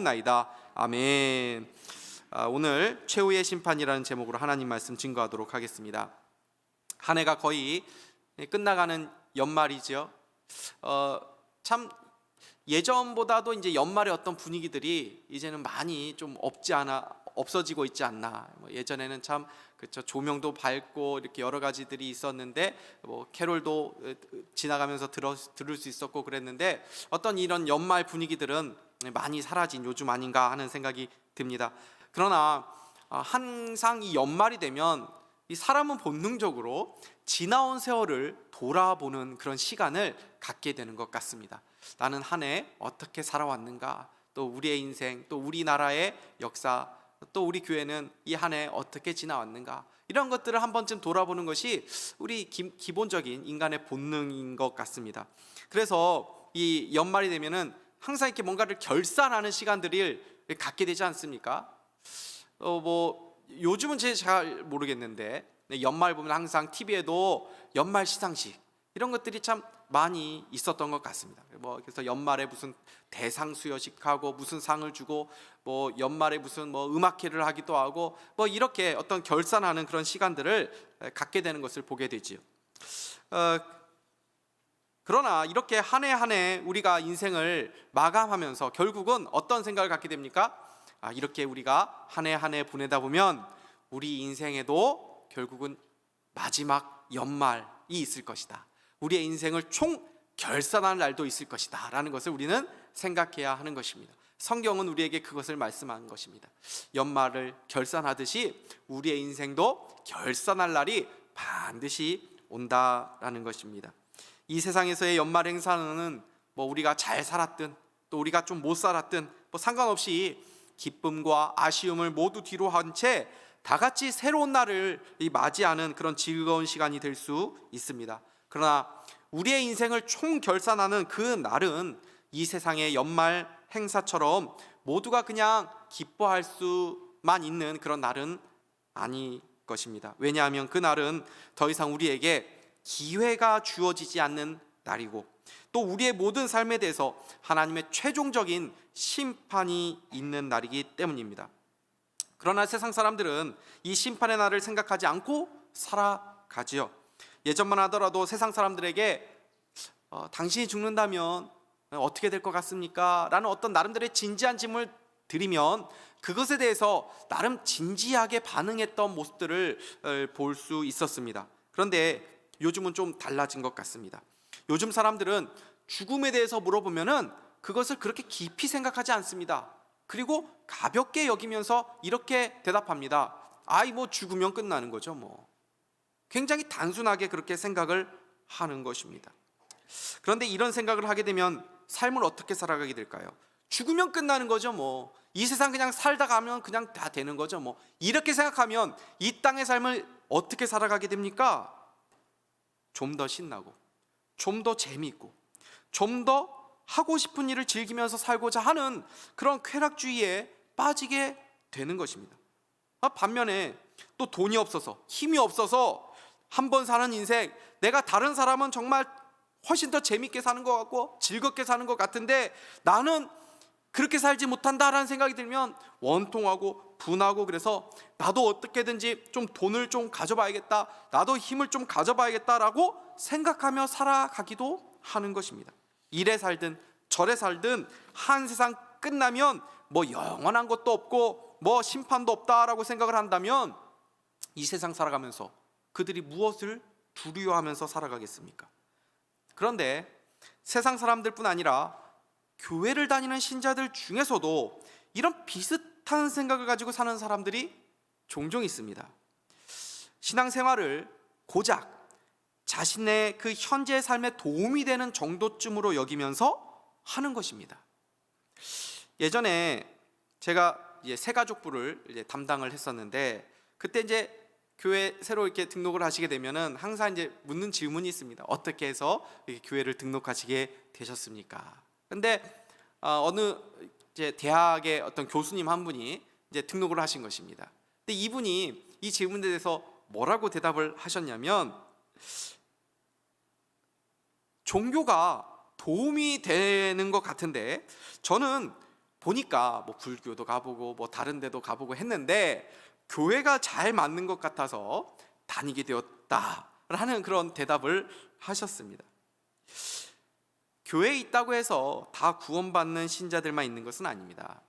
기도하옵나이다. 아멘. 오늘 최후의 심판이라는 제목으로 하나님 말씀 증거하도록 하겠습니다. 한 해가 거의 끝나가는 연말이죠. 참 예전보다도 이제 연말의 어떤 분위기들이 이제는 많이 좀 없어지고 있지 않나. 예전에는 참 그렇죠, 조명도 밝고 이렇게 여러 가지들이 있었는데 캐롤도 지나가면서 들을 수 있었고 그랬는데 어떤 이런 연말 분위기들은 많이 사라진 요즘 아닌가 하는 생각이 듭니다. 그러나 항상 이 연말이 되면 이 사람은 본능적으로 지나온 세월을 돌아보는 그런 시간을 갖게 되는 것 같습니다. 나는 한 해 어떻게 살아왔는가, 또 우리의 인생, 또 우리나라의 역사, 또 우리 교회는 이 한 해 어떻게 지나왔는가, 이런 것들을 한 번쯤 돌아보는 것이 우리 기본적인 인간의 본능인 것 같습니다. 그래서 이 연말이 되면은 항상 이렇게 뭔가를 결산하는 시간들을 갖게 되지 않습니까? 요즘은 잘 모르겠는데 연말 보면 항상 TV에도 연말 시상식 이런 것들이 참 많이 있었던 것 같습니다. 그래서 연말에 무슨 대상 수여식하고 무슨 상을 주고 연말에 무슨 음악회를 하기도 하고 이렇게 어떤 결산하는 그런 시간들을 갖게 되는 것을 보게 되지요. 그러나 이렇게 한 해 한 해 우리가 인생을 마감하면서 결국은 어떤 생각을 갖게 됩니까? 이렇게 우리가 한 해 한 해 보내다 보면 우리 인생에도 결국은 마지막 연말이 있을 것이다. 우리의 인생을 총 결산하는 날도 있을 것이다 라는 것을 우리는 생각해야 하는 것입니다. 성경은 우리에게 그것을 말씀하는 것입니다. 연말을 결산하듯이 우리의 인생도 결산할 날이 반드시 온다라는 것입니다. 이 세상에서의 연말 행사는 우리가 잘 살았든 또 우리가 좀 못 살았든 상관없이 기쁨과 아쉬움을 모두 뒤로 한 채 다 같이 새로운 날을 맞이하는 그런 즐거운 시간이 될 수 있습니다. 그러나 우리의 인생을 총 결산하는 그 날은 이 세상의 연말 행사처럼 모두가 그냥 기뻐할 수만 있는 그런 날은 아닐 것입니다. 왜냐하면 그 날은 더 이상 우리에게 기회가 주어지지 않는 날이고 또 우리의 모든 삶에 대해서 하나님의 최종적인 심판이 있는 날이기 때문입니다. 그러나 세상 사람들은 이 심판의 날을 생각하지 않고 살아가지요. 예전만 하더라도 세상 사람들에게 당신이 죽는다면 어떻게 될 것 같습니까? 라는 어떤 나름대로의 진지한 질문을 드리면 그것에 대해서 나름 진지하게 반응했던 모습들을 볼 수 있었습니다. 그런데 요즘은 좀 달라진 것 같습니다. 요즘 사람들은 죽음에 대해서 물어보면은 그것을 그렇게 깊이 생각하지 않습니다. 그리고 가볍게 여기면서 이렇게 대답합니다. 죽으면 끝나는 거죠 굉장히 단순하게 그렇게 생각을 하는 것입니다. 그런데 이런 생각을 하게 되면 삶을 어떻게 살아가게 될까요? 죽으면 끝나는 거죠 이 세상 그냥 살다 가면 그냥 다 되는 거죠 이렇게 생각하면 이 땅의 삶을 어떻게 살아가게 됩니까? 좀 더 신나고 좀 더 재미있고 좀 더 하고 싶은 일을 즐기면서 살고자 하는 그런 쾌락주의에 빠지게 되는 것입니다. 반면에 또 돈이 없어서 힘이 없어서 한 번 사는 인생, 내가 다른 사람은 정말 훨씬 더 재밌게 사는 것 같고 즐겁게 사는 것 같은데 나는 그렇게 살지 못한다라는 생각이 들면 원통하고 분하고, 그래서 나도 어떻게든지 좀 돈을 좀 가져봐야겠다, 나도 힘을 좀 가져봐야겠다라고 생각하며 살아가기도 하는 것입니다. 이래 살든 저래 살든 한 세상 끝나면 영원한 것도 없고 심판도 없다라고 생각을 한다면 이 세상 살아가면서 그들이 무엇을 두려워하면서 살아가겠습니까? 그런데 세상 사람들뿐 아니라 교회를 다니는 신자들 중에서도 이런 비슷한 생각을 가지고 사는 사람들이 종종 있습니다. 신앙생활을 고작 자신의 그 현재의 삶에 도움이 되는 정도쯤으로 여기면서 하는 것입니다. 예전에 제가 새가족부를 담당을 했었는데 그때 이제 교회 새로 이렇게 등록을 하시게 되면은 항상 이제 묻는 질문이 있습니다. 어떻게 해서 교회를 등록하시게 되셨습니까? 근데 어느 이제 대학의 어떤 교수님 한 분이 이제 등록을 하신 것입니다. 근데 이분이 이 질문에 대해서 뭐라고 대답을 하셨냐면, 종교가 도움이 되는 것 같은데 저는 보니까 뭐 불교도 가보고 뭐 다른 데도 가보고 했는데 교회가 잘 맞는 것 같아서 다니게 되었다라는 그런 대답을 하셨습니다. 교회에 있다고 해서 다 구원받는 신자들만 있는 것은 아닙니다.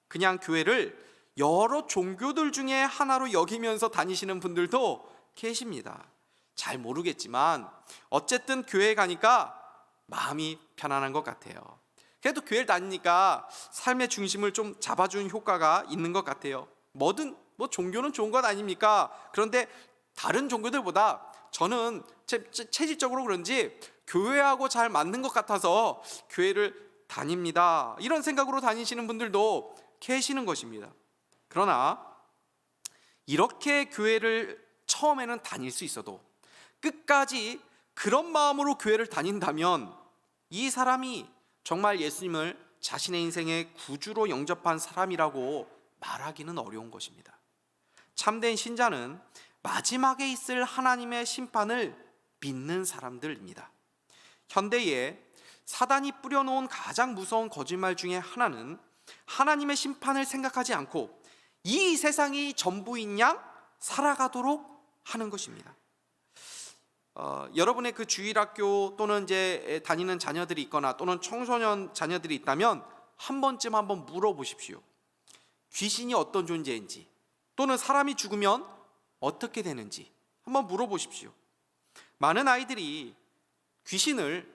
그냥 교회를 여러 종교들 중에 하나로 여기면서 다니시는 분들도 계십니다. 잘 모르겠지만 어쨌든 교회에 가니까 마음이 편안한 것 같아요. 그래도 교회를 다니니까 삶의 중심을 좀 잡아주는 효과가 있는 것 같아요. 뭐든 뭐 종교는 좋은 것 아닙니까? 그런데 다른 종교들보다 저는 체질적으로 그런지 교회하고 잘 맞는 것 같아서 교회를 다닙니다. 이런 생각으로 다니시는 분들도 계시는 것입니다. 그러나 이렇게 교회를 처음에는 다닐 수 있어도 끝까지 그런 마음으로 교회를 다닌다면 이 사람이 정말 예수님을 자신의 인생의 구주로 영접한 사람이라고 말하기는 어려운 것입니다. 참된 신자는 마지막에 있을 하나님의 심판을 믿는 사람들입니다. 현대에 사단이 뿌려놓은 가장 무서운 거짓말 중에 하나는 하나님의 심판을 생각하지 않고 이 세상이 전부인 양 살아가도록 하는 것입니다. 여러분의 그 주일학교 또는 이제 다니는 자녀들이 있거나 또는 청소년 자녀들이 있다면 한 번쯤 한번 물어보십시오. 귀신이 어떤 존재인지 또는 사람이 죽으면 어떻게 되는지 한번 물어보십시오. 많은 아이들이 귀신을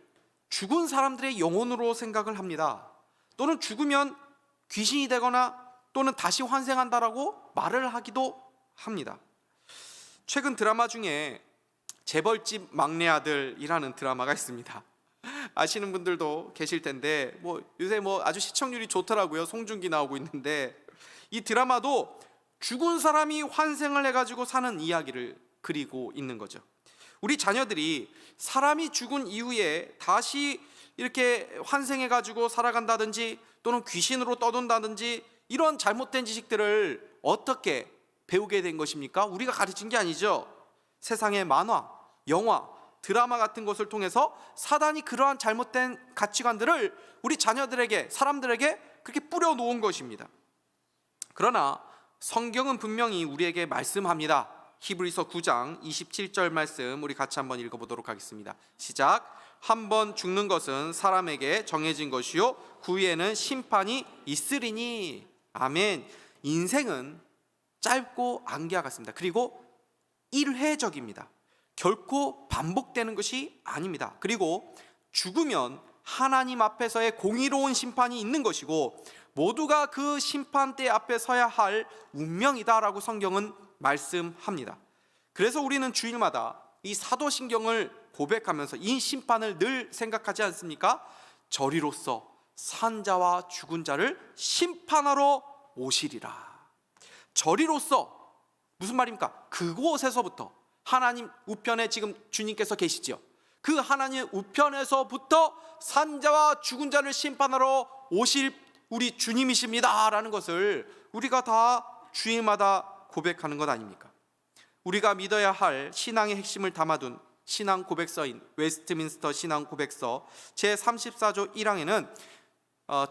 죽은 사람들의 영혼으로 생각을 합니다. 또는 죽으면 귀신이 되거나 또는 다시 환생한다라고 말을 하기도 합니다. 최근 드라마 중에 재벌집 막내 아들이라는 드라마가 있습니다. 아시는 분들도 계실 텐데 요새 아주 시청률이 좋더라고요. 송중기 나오고 있는데 이 드라마도 죽은 사람이 환생을 해가지고 사는 이야기를 그리고 있는 거죠. 우리 자녀들이 사람이 죽은 이후에 다시 이렇게 환생해가지고 살아간다든지 또는 귀신으로 떠돈다든지 이런 잘못된 지식들을 어떻게 배우게 된 것입니까? 우리가 가르친 게 아니죠. 세상의 만화, 영화, 드라마 같은 것을 통해서 사단이 그러한 잘못된 가치관들을 우리 자녀들에게, 사람들에게 그렇게 뿌려놓은 것입니다. 그러나 성경은 분명히 우리에게 말씀합니다. 히브리서 9장 27절 말씀 우리 같이 한번 읽어보도록 하겠습니다. 시작. 한번 죽는 것은 사람에게 정해진 것이요 그 후에는 심판이 있으리니. 아멘. 인생은 짧고 안개와 같습니다. 그리고 일회적입니다. 결코 반복되는 것이 아닙니다. 그리고 죽으면 하나님 앞에서의 공의로운 심판이 있는 것이고 모두가 그 심판대 앞에 서야 할 운명이다라고 성경은 말씀합니다. 그래서 우리는 주일마다 이 사도신경을 고백하면서 이 심판을 늘 생각하지 않습니까? 저리로서 산 자와 죽은 자를 심판하러 오시리라. 저리로서 무슨 말입니까? 그곳에서부터 하나님 우편에 지금 주님께서 계시죠. 그 하나님 우편에서부터 산 자와 죽은 자를 심판하러 오실 우리 주님이십니다 라는 것을 우리가 다 주일마다 고백하는 것 아닙니까? 우리가 믿어야 할 신앙의 핵심을 담아둔 신앙 고백서인 웨스트민스터 신앙 고백서 제34조 1항에는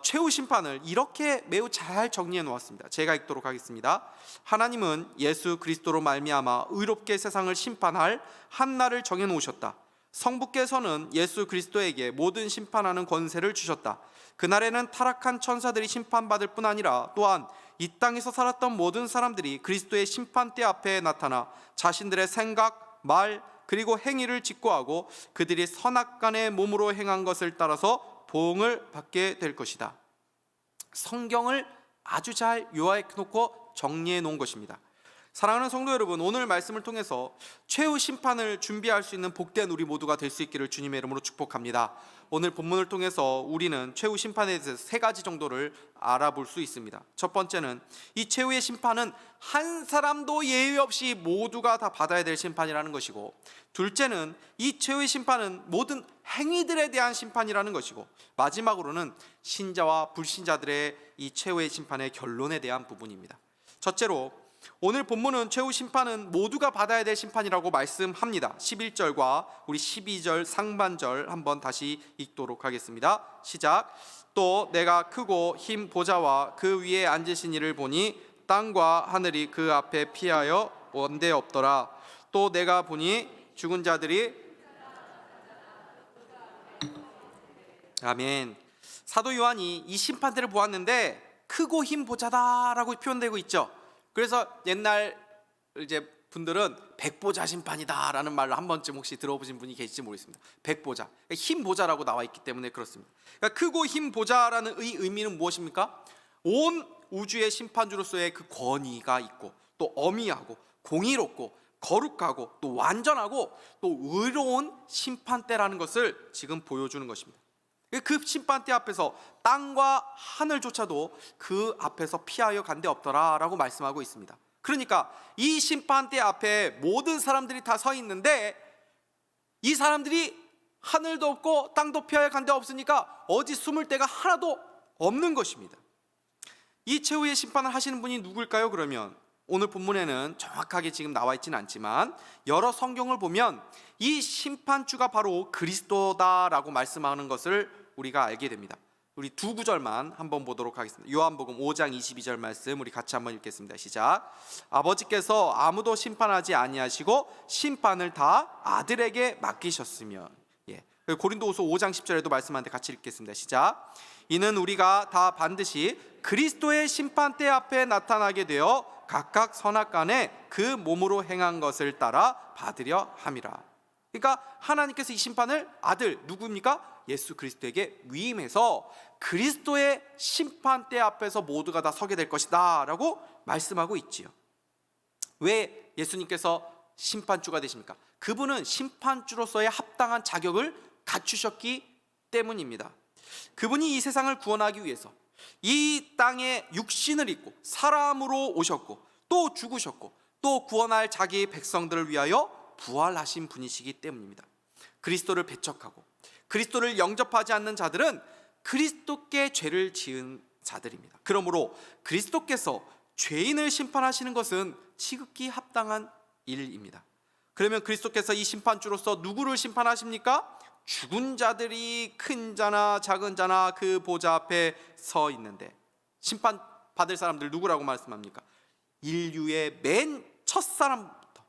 최후 심판을 이렇게 매우 잘 정리해 놓았습니다. 제가 읽도록 하겠습니다. 하나님은 예수 그리스도로 말미암아 의롭게 세상을 심판할 한 날을 정해 놓으셨다. 성부께서는 예수 그리스도에게 모든 심판하는 권세를 주셨다. 그날에는 타락한 천사들이 심판받을 뿐 아니라 또한 이 땅에서 살았던 모든 사람들이 그리스도의 심판대 앞에 나타나 자신들의 생각, 말, 그리고 행위를 직고하고 그들이 선악간의 몸으로 행한 것을 따라서 보응을 받게 될 것이다. 성경을 아주 잘 요약해 놓고 정리해 놓은 것입니다. 사랑하는 성도 여러분, 오늘 말씀을 통해서 최후 심판을 준비할 수 있는 복된 우리 모두가 될 수 있기를 주님의 이름으로 축복합니다. 오늘 본문을 통해서 우리는 최후 심판에 대해서 세 가지 정도를 알아볼 수 있습니다. 첫 번째는 이 최후의 심판은 한 사람도 예외 없이 모두가 다 받아야 될 심판이라는 것이고, 둘째는 이 최후의 심판은 모든 행위들에 대한 심판이라는 것이고, 마지막으로는 신자와 불신자들의 이 최후의 심판의 결론에 대한 부분입니다. 첫째로 오늘 본문은 최후 심판은 모두가 받아야 될 심판이라고 말씀합니다. 11절과 우리 12절 상반절 한번 다시 읽도록 하겠습니다. 시작. 또 내가 크고 흰 보좌와 그 위에 앉으신 이를 보니 땅과 하늘이 그 앞에 피하여 원대 없더라. 또 내가 보니 죽은 자들이 아멘. 사도 요한이 이 심판대를 보았는데 크고 흰 보좌다라고 표현되고 있죠. 그래서 옛날 이제 분들은 백보자 심판이다라는 말을 한 번쯤 혹시 들어보신 분이 계실지 모르겠습니다. 백보자, 흰 보좌라고 나와 있기 때문에 그렇습니다. 그러니까 크고 흰 보좌라는 의미는 무엇입니까? 온 우주의 심판주로서의 그 권위가 있고, 또 어미하고 공의롭고 거룩하고 또 완전하고 또 의로운 심판대라는 것을 지금 보여주는 것입니다. 그 심판대 앞에서 땅과 하늘조차도 그 앞에서 피하여 간데 없더라 라고 말씀하고 있습니다. 그러니까 이 심판대 앞에 모든 사람들이 다 서 있는데 이 사람들이 하늘도 없고 땅도 피하여 간데 없으니까 어디 숨을 데가 하나도 없는 것입니다. 이 최후의 심판을 하시는 분이 누굴까요? 그러면 오늘 본문에는 정확하게 지금 나와 있지는 않지만 여러 성경을 보면 이 심판주가 바로 그리스도다라고 말씀하는 것을 우리가 알게 됩니다. 우리 두 구절만 한번 보도록 하겠습니다. 요한복음 5장 22절 말씀 우리 같이 한번 읽겠습니다. 시작. 아버지께서 아무도 심판하지 아니하시고 심판을 다 아들에게 맡기셨으며. 고린도후서 5장 10절에도 말씀하는데 같이 읽겠습니다. 시작. 이는 우리가 다 반드시 그리스도의 심판대 앞에 나타나게 되어 각각 선악간에 그 몸으로 행한 것을 따라 받으려 함이라. 그러니까 하나님께서 이 심판을 아들 누구입니까? 예수 그리스도에게 위임해서 그리스도의 심판대 앞에서 모두가 다 서게 될 것이다 라고 말씀하고 있지요. 왜 예수님께서 심판주가 되십니까? 그분은 심판주로서의 합당한 자격을 갖추셨기 때문입니다. 그분이 이 세상을 구원하기 위해서 이 땅에 육신을 입고 사람으로 오셨고 또 죽으셨고 또 구원할 자기 백성들을 위하여 부활하신 분이시기 때문입니다. 그리스도를 배척하고 그리스도를 영접하지 않는 자들은 그리스도께 죄를 지은 자들입니다. 그러므로 그리스도께서 죄인을 심판하시는 것은 지극히 합당한 일입니다. 그러면 그리스도께서 이 심판주로서 누구를 심판하십니까? 죽은 자들이 큰 자나 작은 자나 그 보좌 앞에 서 있는데 심판 받을 사람들 누구라고 말씀합니까? 인류의 맨 첫사람부터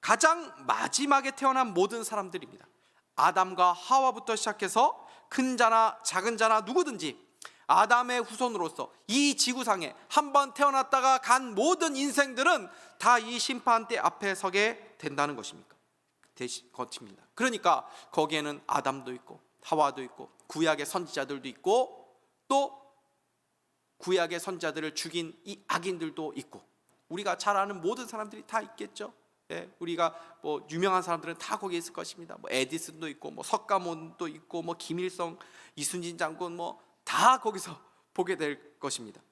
가장 마지막에 태어난 모든 사람들입니다. 아담과 하와부터 시작해서 큰 자나 작은 자나 누구든지 아담의 후손으로서 이 지구상에 한번 태어났다가 간 모든 인생들은 다 이 심판대 앞에 서게 된다는 것입니다. 그러니까 거기에는 아담도 있고 하와도 있고 구약의 선지자들도 있고 또 구약의 선지자들을 죽인 이 악인들도 있고 우리가 잘 아는 모든 사람들이 다 있겠죠. 우리가 뭐 유명한 사람들은 다 거기에 있을 것입니다. 뭐 에디슨도 있고 뭐 석가모니도 있고 뭐 김일성, 이순신 장군 뭐 다 거기서 보게 될 것입니다.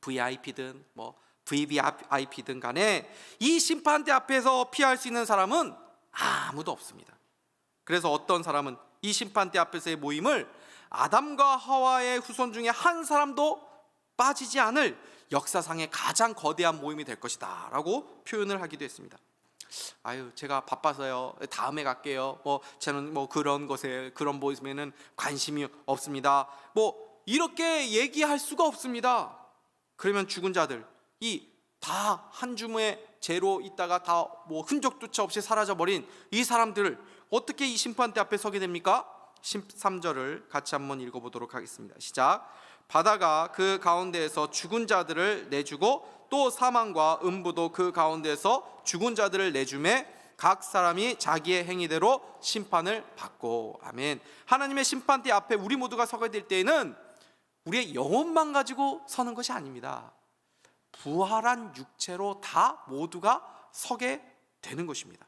VIP든 뭐 VVIP든 간에 이 심판대 앞에서 피할 수 있는 사람은 아무도 없습니다. 그래서 어떤 사람은 이 심판대 앞에서의 모임을 아담과 하와의 후손 중에 한 사람도 빠지지 않을 역사상의 가장 거대한 모임이 될 것이다 라고 표현을 하기도 했습니다. 제가 바빠서요 다음에 갈게요, 저는 그런 것에 그런 모임에는 관심이 없습니다, 이렇게 얘기할 수가 없습니다. 그러면 죽은 자들 이 다 한 줌의 죄로 있다가 다 흔적조차 없이 사라져버린 이 사람들을 어떻게 이 심판대 앞에 서게 됩니까? 13절을 같이 한번 읽어보도록 하겠습니다. 시작. 바다가 그 가운데에서 죽은 자들을 내주고 또 사망과 음부도 그 가운데에서 죽은 자들을 내주매 각 사람이 자기의 행위대로 심판을 받고. 아멘. 하나님의 심판대 앞에 우리 모두가 서게 될 때에는 우리의 영혼만 가지고 서는 것이 아닙니다. 부활한 육체로 다 모두가 서게 되는 것입니다.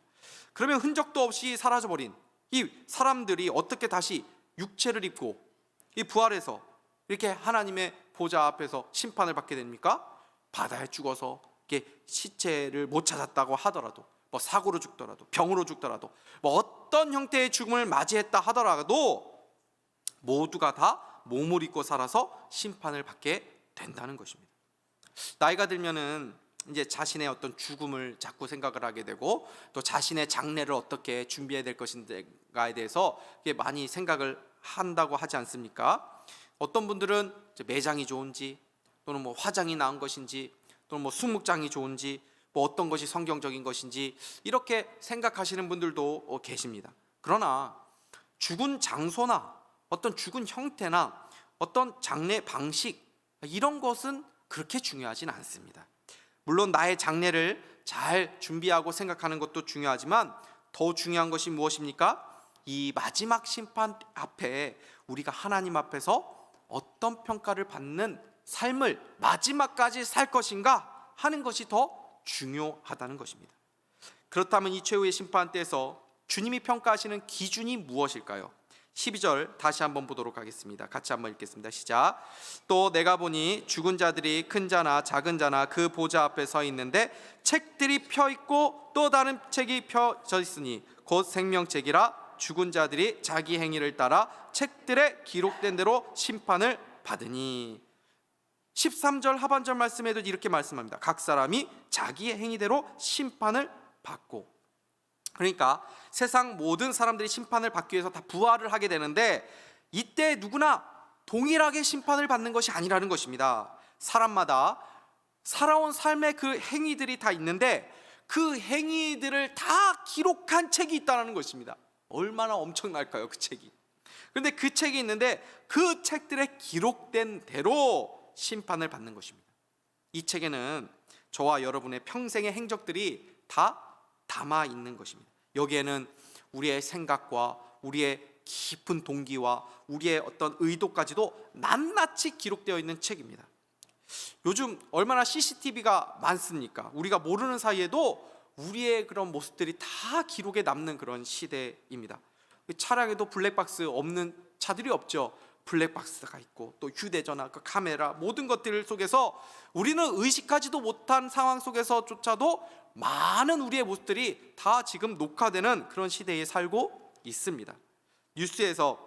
그러면 흔적도 없이 사라져버린 이 사람들이 어떻게 다시 육체를 입고 이 부활해서 이렇게 하나님의 보좌 앞에서 심판을 받게 됩니까? 바다에 죽어서 이렇게 시체를 못 찾았다고 하더라도 사고로 죽더라도 병으로 죽더라도 어떤 형태의 죽음을 맞이했다 하더라도 모두가 다 몸을 입고 살아서 심판을 받게 된다는 것입니다. 나이가 들면은 이제 자신의 어떤 죽음을 자꾸 생각을 하게 되고 또 자신의 장례를 어떻게 준비해야 될 것인가에 대해서 많이 생각을 한다고 하지 않습니까? 어떤 분들은 이제 매장이 좋은지, 또는 뭐 화장이 나은 것인지, 또는 뭐 수묵장이 좋은지, 뭐 어떤 것이 성경적인 것인지 이렇게 생각하시는 분들도 계십니다. 그러나 죽은 장소나 어떤 죽은 형태나 어떤 장례 방식, 이런 것은 그렇게 중요하진 않습니다. 물론 나의 장례를 잘 준비하고 생각하는 것도 중요하지만 더 중요한 것이 무엇입니까? 이 마지막 심판 앞에 우리가 하나님 앞에서 어떤 평가를 받는 삶을 마지막까지 살 것인가 하는 것이 더 중요하다는 것입니다. 그렇다면 이 최후의 심판 때에서 주님이 평가하시는 기준이 무엇일까요? 12절 다시 한번 보도록 하겠습니다. 같이 한번 읽겠습니다. 시작. 또 내가 보니 죽은 자들이 큰 자나 작은 자나 그 보좌 앞에 서 있는데 책들이 펴 있고 또 다른 책이 펴져 있으니 곧 생명책이라. 죽은 자들이 자기 행위를 따라 책들에 기록된 대로 심판을 받으니. 13절 하반절 말씀에도 이렇게 말씀합니다. 각 사람이 자기의 행위대로 심판을 받고. 그러니까 세상 모든 사람들이 심판을 받기 위해서 다 부활을 하게 되는데 이때 누구나 동일하게 심판을 받는 것이 아니라는 것입니다. 사람마다 살아온 삶의 그 행위들이 다 있는데 그 행위들을 다 기록한 책이 있다는 것입니다. 얼마나 엄청날까요, 그 책이. 그런데 그 책이 있는데 그 책들에 기록된 대로 심판을 받는 것입니다. 이 책에는 저와 여러분의 평생의 행적들이 다 담아 있는 것입니다. 여기에는 우리의 생각과 우리의 깊은 동기와 우리의 어떤 의도까지도 낱낱이 기록되어 있는 책입니다. 요즘 얼마나 CCTV가 많습니까? 우리가 모르는 사이에도 우리의 그런 모습들이 다 기록에 남는 그런 시대입니다. 차량에도 블랙박스 없는 차들이 없죠. 블랙박스가 있고 또 휴대전화, 그 카메라, 모든 것들 속에서 우리는 의식하지도 못한 상황 속에서조차도 많은 우리의 모습들이 다 지금 녹화되는 그런 시대에 살고 있습니다. 뉴스에서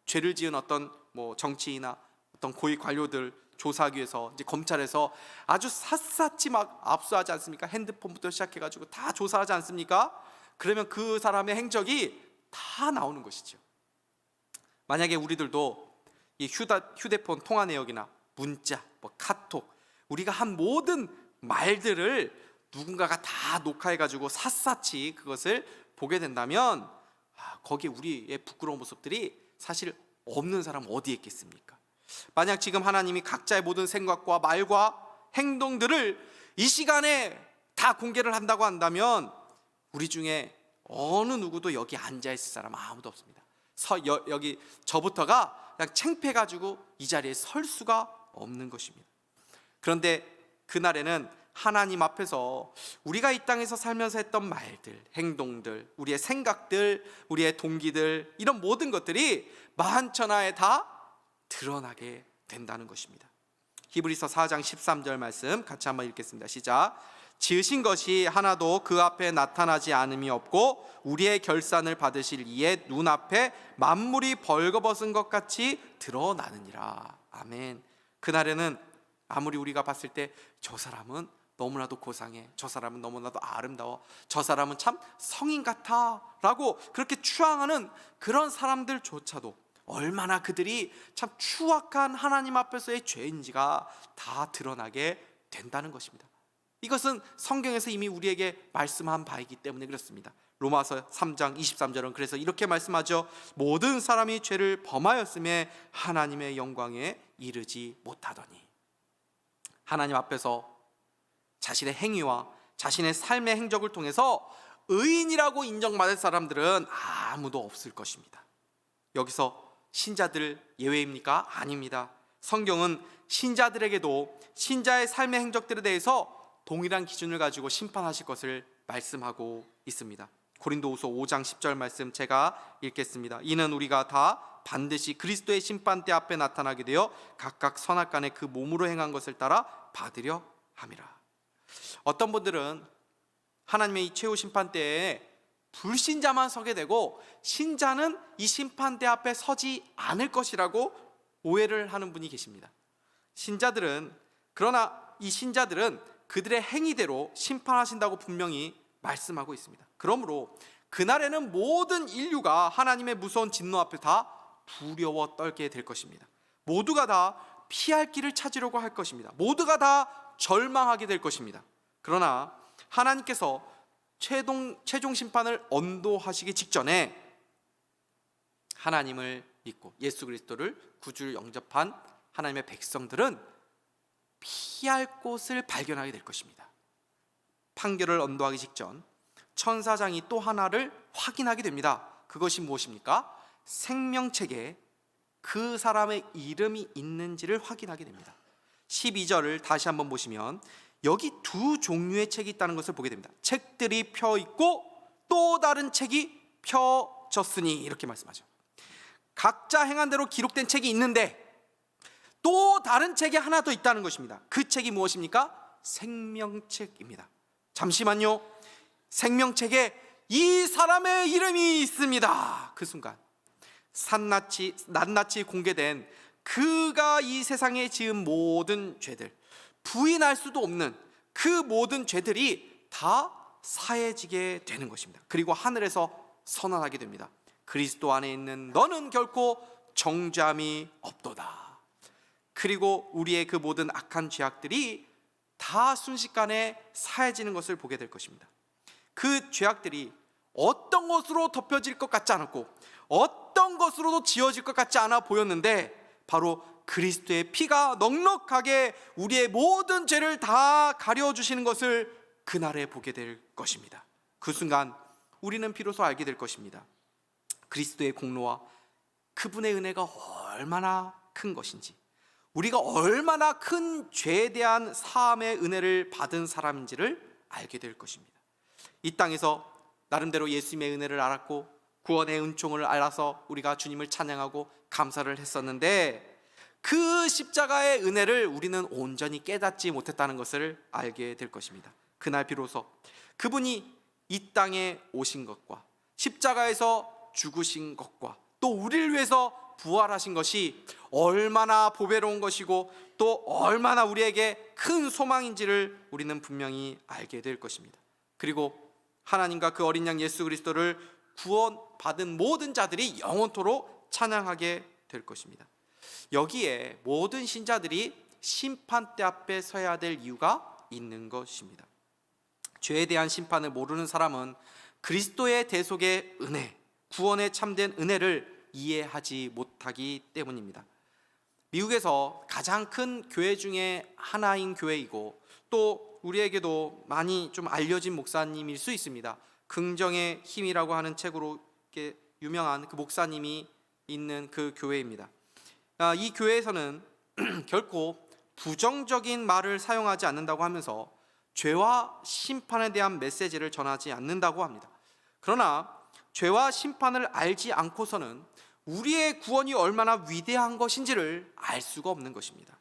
죄를 지은 어떤 정치인이나 어떤 고위 관료들 조사하기 위해서 이제 검찰에서 아주 샅샅이 막 압수하지 않습니까? 핸드폰부터 시작해가지고 다 조사하지 않습니까? 그러면 그 사람의 행적이 다 나오는 것이죠. 만약에 우리들도 이 휴대폰 통화 내역이나 문자, 카톡, 우리가 한 모든 말들을 누군가가 다 녹화해가지고 샅샅이 그것을 보게 된다면 거기에 우리의 부끄러운 모습들이 사실 없는 사람 어디에 있겠습니까? 만약 지금 하나님이 각자의 모든 생각과 말과 행동들을 이 시간에 다 공개를 한다고 한다면 우리 중에 어느 누구도 여기 앉아있을 사람 아무도 없습니다. 여기 저부터가 그냥 창피해가지고 이 자리에 설 수가 없는 것입니다. 그런데 그날에는 하나님 앞에서 우리가 이 땅에서 살면서 했던 말들, 행동들, 우리의 생각들, 우리의 동기들, 이런 모든 것들이 만천하에 다 드러나게 된다는 것입니다. 히브리서 4장 13절 말씀 같이 한번 읽겠습니다. 시작. 지으신 것이 하나도 그 앞에 나타나지 않음이 없고 우리의 결산을 받으실 이의 눈앞에 만물이 벌거벗은 것 같이 드러나느니라. 아멘. 그날에는 아무리 우리가 봤을 때 저 사람은 너무나도 고상해, 저 사람은 너무나도 아름다워, 저 사람은 참 성인 같아 라고 그렇게 추앙하는 그런 사람들조차도 얼마나 그들이 참 추악한 하나님 앞에서의 죄인지가 다 드러나게 된다는 것입니다. 이것은 성경에서 이미 우리에게 말씀한 바이기 때문에 그렇습니다. 로마서 3장 23절은 그래서 이렇게 말씀하죠. 모든 사람이 죄를 범하였음에 하나님의 영광에 이르지 못하더니. 하나님 앞에서 자신의 행위와 자신의 삶의 행적을 통해서 의인이라고 인정받을 사람들은 아무도 없을 것입니다. 여기서 신자들 예외입니까? 아닙니다. 성경은 신자들에게도 신자의 삶의 행적들에 대해서 동일한 기준을 가지고 심판하실 것을 말씀하고 있습니다. 고린도후서 5장 10절 말씀 제가 읽겠습니다. 이는 우리가 다 반드시 그리스도의 심판대 앞에 나타나게 되어 각각 선악간에 그 몸으로 행한 것을 따라 받으려 함이라. 어떤 분들은 하나님의 이 최후 심판대에 불신자만 서게 되고 신자는 이 심판대 앞에 서지 않을 것이라고 오해를 하는 분이 계십니다. 그러나 이 신자들은 그들의 행위대로 심판하신다고 분명히 말씀하고 있습니다. 그러므로 그날에는 모든 인류가 하나님의 무서운 진노 앞에 다 두려워 떨게 될 것입니다. 모두가 다 피할 길을 찾으려고 할 것입니다. 모두가 다 절망하게 될 것입니다. 그러나 하나님께서 최종 심판을 언도하시기 직전에 하나님을 믿고 예수 그리스도를 구주로 영접한 하나님의 백성들은 피할 곳을 발견하게 될 것입니다. 판결을 언도하기 직전 천사장이 또 하나를 확인하게 됩니다. 그것이 무엇입니까? 생명책에 그 사람의 이름이 있는지를 확인하게 됩니다. 12절을 다시 한번 보시면 여기 두 종류의 책이 있다는 것을 보게 됩니다. 책들이 펴 있고 또 다른 책이 펴졌으니, 이렇게 말씀하죠. 각자 행한 대로 기록된 책이 있는데 또 다른 책이 하나 더 있다는 것입니다. 그 책이 무엇입니까? 생명책입니다. 잠시만요. 생명책에 이 사람의 이름이 있습니다. 그 순간 낱낱이 공개된 그가 이 세상에 지은 모든 죄들, 부인할 수도 없는 그 모든 죄들이 다 사해지게 되는 것입니다. 그리고 하늘에서 선언하게 됩니다. 그리스도 안에 있는 너는 결코 정죄함이 없도다. 그리고 우리의 그 모든 악한 죄악들이 다 순식간에 사해지는 것을 보게 될 것입니다. 그 죄악들이 어떤 것으로 덮여질 것 같지 않았고 어떤 것으로도 지워질 것 같지 않아 보였는데 바로 그리스도의 피가 넉넉하게 우리의 모든 죄를 다 가려주시는 것을 그날에 보게 될 것입니다. 그 순간 우리는 비로소 알게 될 것입니다. 그리스도의 공로와 그분의 은혜가 얼마나 큰 것인지, 우리가 얼마나 큰 죄에 대한 사함의 은혜를 받은 사람인지를 알게 될 것입니다. 이 땅에서 나름대로 예수님의 은혜를 알았고 구원의 은총을 알아서 우리가 주님을 찬양하고 감사를 했었는데 그 십자가의 은혜를 우리는 온전히 깨닫지 못했다는 것을 알게 될 것입니다. 그날 비로소 그분이 이 땅에 오신 것과 십자가에서 죽으신 것과 또 우리를 위해서 부활하신 것이 얼마나 보배로운 것이고 또 얼마나 우리에게 큰 소망인지를 우리는 분명히 알게 될 것입니다. 그리고 하나님과 그 어린 양 예수 그리스도를 구원받은 모든 자들이 영원토록 찬양하게 될 것입니다. 여기에 모든 신자들이 심판대 앞에 서야 될 이유가 있는 것입니다. 죄에 대한 심판을 모르는 사람은 그리스도의 대속의 은혜, 구원의 참된 은혜를 이해하지 못하기 때문입니다. 미국에서 가장 큰 교회 중에 하나인 교회이고 또 우리에게도 많이 좀 알려진 목사님일 수 있습니다. 긍정의 힘이라고 하는 책으로 이렇게 유명한 그 목사님이 있는 그 교회입니다. 이 교회에서는 결코 부정적인 말을 사용하지 않는다고 하면서 죄와 심판에 대한 메시지를 전하지 않는다고 합니다. 그러나 죄와 심판을 알지 않고서는 우리의 구원이 얼마나 위대한 것인지를 알 수가 없는 것입니다.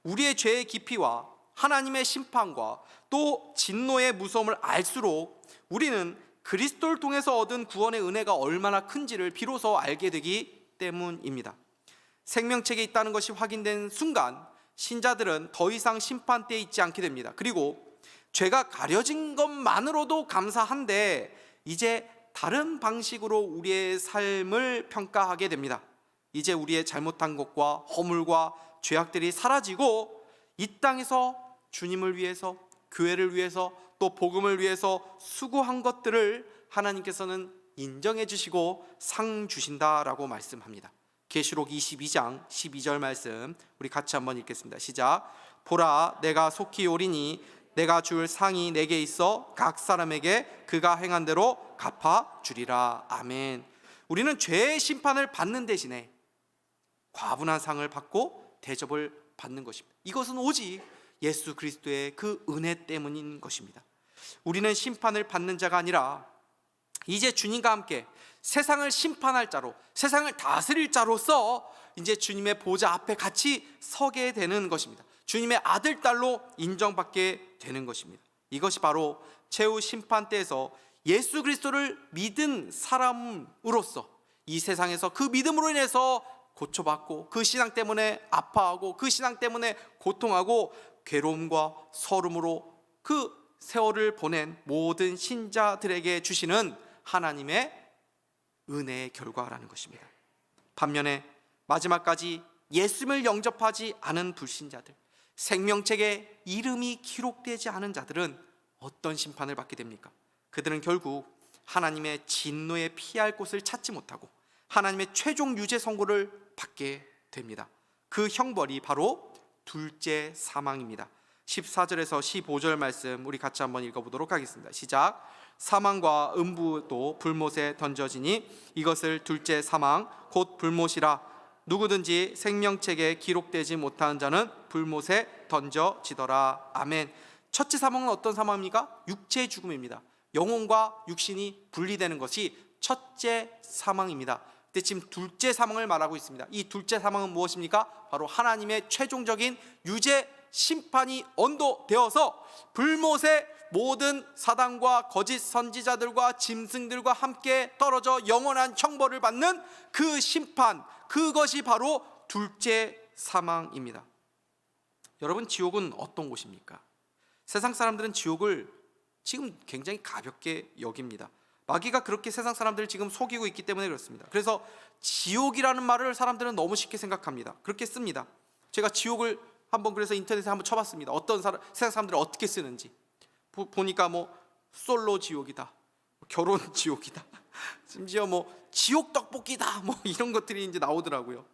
우리의 죄의 깊이와 하나님의 심판과 또 진노의 무서움을 알수록 우리는 그리스도를 통해서 얻은 구원의 은혜가 얼마나 큰지를 비로소 알게 되기 때문입니다. 생명책에 있다는 것이 확인된 순간 신자들은 더 이상 심판대에 있지 않게 됩니다. 그리고 죄가 가려진 것만으로도 감사한데 이제 다른 방식으로 우리의 삶을 평가하게 됩니다. 이제 우리의 잘못한 것과 허물과 죄악들이 사라지고 이 땅에서 주님을 위해서, 교회를 위해서, 또 복음을 위해서 수고한 것들을 하나님께서는 인정해 주시고 상 주신다라고 말씀합니다. 계시록 22장 12절 말씀 우리 같이 한번 읽겠습니다. 시작. 보라, 내가 속히 오리니 내가 줄 상이 내게 있어 각 사람에게 그가 행한 대로 갚아 주리라. 아멘. 우리는 죄의 심판을 받는 대신에 과분한 상을 받고 대접을 받는 것입니다. 이것은 오직 예수 그리스도의 그 은혜 때문인 것입니다. 우리는 심판을 받는 자가 아니라 이제 주님과 함께 세상을 심판할 자로, 세상을 다스릴 자로서 이제 주님의 보좌 앞에 같이 서게 되는 것입니다. 주님의 아들, 딸로 인정받게 되는 것입니다. 이것이 바로 최후 심판 때에서 예수 그리스도를 믿은 사람으로서 이 세상에서 그 믿음으로 인해서 고쳐받고 그 신앙 때문에 아파하고 그 신앙 때문에 고통하고 괴로움과 서름으로 그 세월을 보낸 모든 신자들에게 주시는 하나님의 은혜의 결과라는 것입니다. 반면에 마지막까지 예수님을 영접하지 않은 불신자들, 생명책에 이름이 기록되지 않은 자들은 어떤 심판을 받게 됩니까? 그들은 결국 하나님의 진노에 피할 곳을 찾지 못하고 하나님의 최종 유죄 선고를 받게 됩니다. 그 형벌이 바로 둘째 사망입니다. 14절에서 15절 말씀 우리 같이 한번 읽어보도록 하겠습니다. 시작. 사망과 음부도 불못에 던져지니 이것을 둘째 사망 곧 불못이라. 누구든지 생명책에 기록되지 못한 자는 불못에 던져지더라. 아멘. 첫째 사망은 어떤 사망입니까? 육체의 죽음입니다. 영혼과 육신이 분리되는 것이 첫째 사망입니다. 근데 지금 둘째 사망을 말하고 있습니다. 이 둘째 사망은 무엇입니까? 바로 하나님의 최종적인 유죄 심판이 언도되어서 불못에 모든 사단과 거짓 선지자들과 짐승들과 함께 떨어져 영원한 형벌을 받는 그 심판, 그것이 바로 둘째 사망입니다. 여러분, 지옥은 어떤 곳입니까? 세상 사람들은 지옥을 지금 굉장히 가볍게 여깁니다. 마귀가 그렇게 세상 사람들을 지금 속이고 있기 때문에 그렇습니다. 그래서 지옥이라는 말을 사람들은 너무 쉽게 생각합니다. 그렇게 씁니다. 제가 지옥을 한번 그래서 인터넷에 한번 쳐봤습니다. 어떤 세상 사람들이 어떻게 쓰는지 보니까 뭐 솔로 지옥이다, 결혼 지옥이다, 심지어 뭐 지옥 떡볶이다, 뭐 이런 것들이 이제 나오더라고요.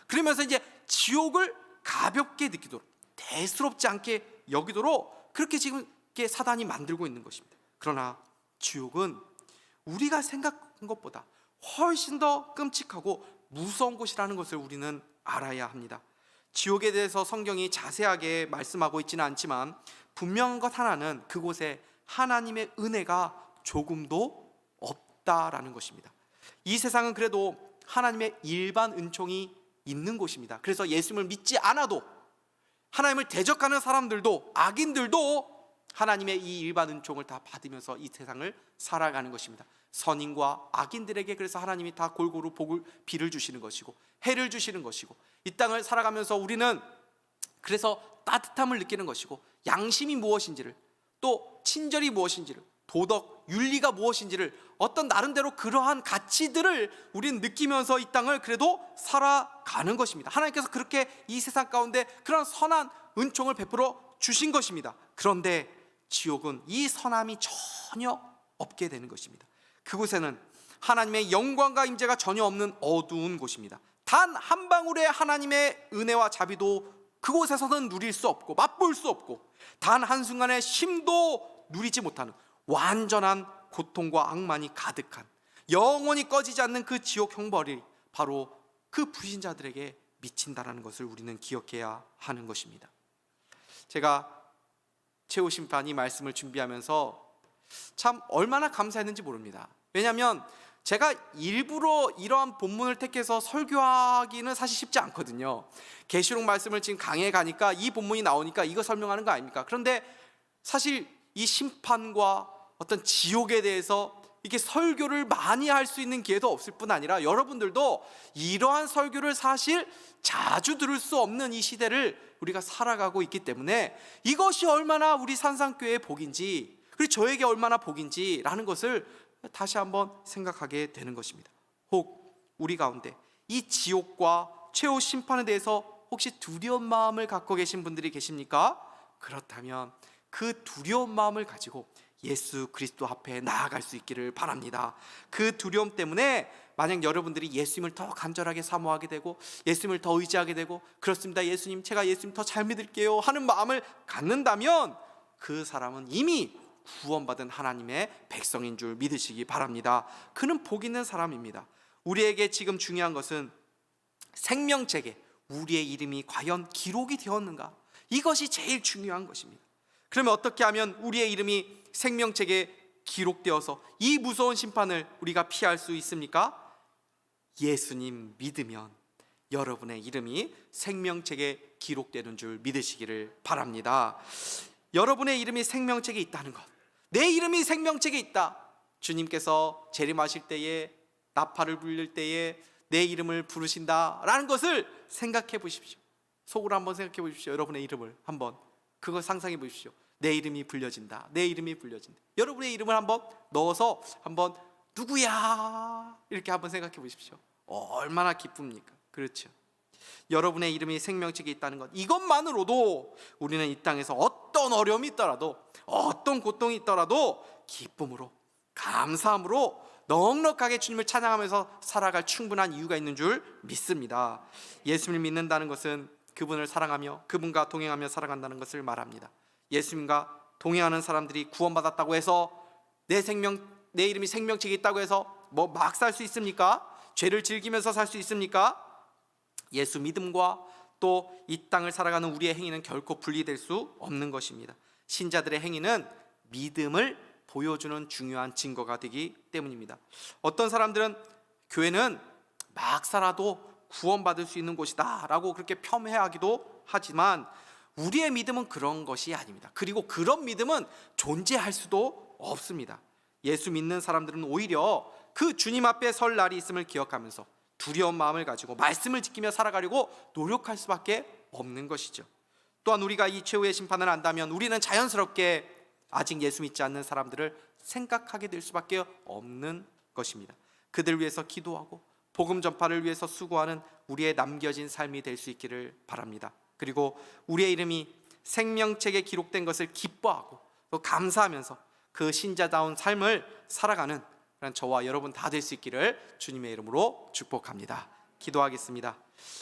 그러면서 이제 지옥을 가볍게 느끼도록, 대수롭지 않게 여기도록 그렇게 지금 사단이 만들고 있는 것입니다. 그러나 지옥은 우리가 생각한 것보다 훨씬 더 끔찍하고 무서운 곳이라는 것을 우리는 알아야 합니다. 지옥에 대해서 성경이 자세하게 말씀하고 있지는 않지만 분명한 것 하나는 그곳에 하나님의 은혜가 조금도 없다라는 것입니다. 이 세상은 그래도 하나님의 일반 은총이 있는 곳입니다. 그래서 예수님을 믿지 않아도, 하나님을 대적하는 사람들도, 악인들도 하나님의 이 일반 은총을 다 받으면서 이 세상을 살아가는 것입니다. 선인과 악인들에게 그래서 하나님이 다 골고루 비를 주시는 것이고 해를 주시는 것이고, 이 땅을 살아가면서 우리는 그래서 따뜻함을 느끼는 것이고, 양심이 무엇인지를, 또 친절이 무엇인지를, 도덕, 윤리가 무엇인지를, 어떤 나름대로 그러한 가치들을 우리는 느끼면서 이 땅을 그래도 살아가는 것입니다. 하나님께서 그렇게 이 세상 가운데 그런 선한 은총을 베풀어 주신 것입니다. 그런데 지옥은 이 선함이 전혀 없게 되는 것입니다. 그곳에는 하나님의 영광과 임재가 전혀 없는 어두운 곳입니다. 단 한 방울의 하나님의 은혜와 자비도 그곳에서는 누릴 수 없고 맛볼 수 없고, 단 한순간의 쉼도 누리지 못하는 완전한 고통과 악만이 가득한, 영원히 꺼지지 않는 그 지옥 형벌이 바로 그 불신자들에게 미친다라는 것을 우리는 기억해야 하는 것입니다. 제가 최후 심판 이 말씀을 준비하면서 참 얼마나 감사했는지 모릅니다. 왜냐하면 제가 일부러 이러한 본문을 택해서 설교하기는 사실 쉽지 않거든요. 계시록 말씀을 지금 강의에 가니까 이 본문이 나오니까 이거 설명하는 거 아닙니까? 그런데 사실 이 심판과 어떤 지옥에 대해서 이렇게 설교를 많이 할 수 있는 기회도 없을 뿐 아니라 여러분들도 이러한 설교를 사실 자주 들을 수 없는 이 시대를 우리가 살아가고 있기 때문에 이것이 얼마나 우리 산상교회의 복인지, 그리고 저에게 얼마나 복인지라는 것을 다시 한번 생각하게 되는 것입니다. 혹 우리 가운데 이 지옥과 최후 심판에 대해서 혹시 두려운 마음을 갖고 계신 분들이 계십니까? 그렇다면 그 두려운 마음을 가지고 예수 그리스도 앞에 나아갈 수 있기를 바랍니다. 그 두려움 때문에 만약 여러분들이 예수님을 더 간절하게 사모하게 되고 예수님을 더 의지하게 되고, 그렇습니다, 예수님, 제가 예수님 더 잘 믿을게요 하는 마음을 갖는다면 그 사람은 이미 구원받은 하나님의 백성인 줄 믿으시기 바랍니다. 그는 복 있는 사람입니다. 우리에게 지금 중요한 것은 생명책에 우리의 이름이 과연 기록이 되었는가, 이것이 제일 중요한 것입니다. 그러면 어떻게 하면 우리의 이름이 생명책에 기록되어서 이 무서운 심판을 우리가 피할 수 있습니까? 예수님 믿으면 여러분의 이름이 생명책에 기록되는 줄 믿으시기를 바랍니다. 여러분의 이름이 생명책에 있다는 것, 내 이름이 생명책에 있다, 주님께서 재림하실 때에, 나팔을 불릴 때에 내 이름을 부르신다라는 것을 생각해 보십시오. 속으로 한번 생각해 보십시오. 여러분의 이름을 한번 그거 상상해 보십시오. 내 이름이 불려진다, 내 이름이 불려진다. 여러분의 이름을 한번 넣어서 한번 누구야 이렇게 한번 생각해 보십시오. 얼마나 기쁩니까? 그렇죠. 여러분의 이름이 생명책에 있다는 것, 이것만으로도 우리는 이 땅에서 어떤 어려움이 있더라도, 어떤 고통이 있더라도 기쁨으로, 감사함으로 넉넉하게 주님을 찬양하면서 살아갈 충분한 이유가 있는 줄 믿습니다. 예수님을 믿는다는 것은 그분을 사랑하며 그분과 동행하며 살아간다는 것을 말합니다. 예수님과 동행하는 사람들이 구원받았다고 해서 내 이름이 생명책에 있다고 해서 뭐 막 살 수 있습니까? 죄를 즐기면서 살 수 있습니까? 예수 믿음과 또 이 땅을 살아가는 우리의 행위는 결코 분리될 수 없는 것입니다. 신자들의 행위는 믿음을 보여주는 중요한 증거가 되기 때문입니다. 어떤 사람들은 교회는 막 살아도 구원받을 수 있는 곳이다 라고 그렇게 폄훼하기도 하지만 우리의 믿음은 그런 것이 아닙니다. 그리고 그런 믿음은 존재할 수도 없습니다. 예수 믿는 사람들은 오히려 그 주님 앞에 설 날이 있음을 기억하면서 두려운 마음을 가지고 말씀을 지키며 살아가려고 노력할 수밖에 없는 것이죠. 또한 우리가 이 최후의 심판을 안다면 우리는 자연스럽게 아직 예수 믿지 않는 사람들을 생각하게 될 수밖에 없는 것입니다. 그들을 위해서 기도하고 복음 전파를 위해서 수고하는 우리의 남겨진 삶이 될 수 있기를 바랍니다. 그리고 우리의 이름이 생명책에 기록된 것을 기뻐하고 또 감사하면서 그 신자다운 삶을 살아가는 저와 여러분 다 될 수 있기를 주님의 이름으로 축복합니다. 기도하겠습니다.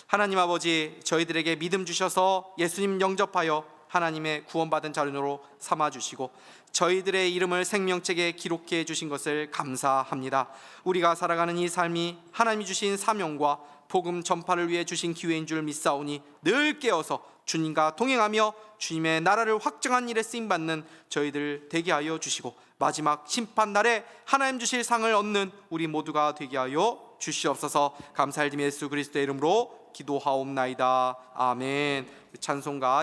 하나님 아버지, 저희들에게 믿음 주셔서 예수님 영접하여 하나님의 구원받은 자녀로 삼아주시고 저희들의 이름을 생명책에 기록해 주신 것을 감사합니다. 우리가 살아가는 이 삶이 하나님이 주신 사명과 복음 전파를 위해 주신 기회인 줄 믿사오니 늘 깨어서 주님과 동행하며 주님의 나라를 확정한 일에 쓰임받는 저희들 되게 하여 주시고 마지막 심판날에 하나님 주실 상을 얻는 우리 모두가 되게 하여 주시옵소서. 감사드리며 예수 그리스도의 이름으로 기도하옵나이다. 아멘. 찬송가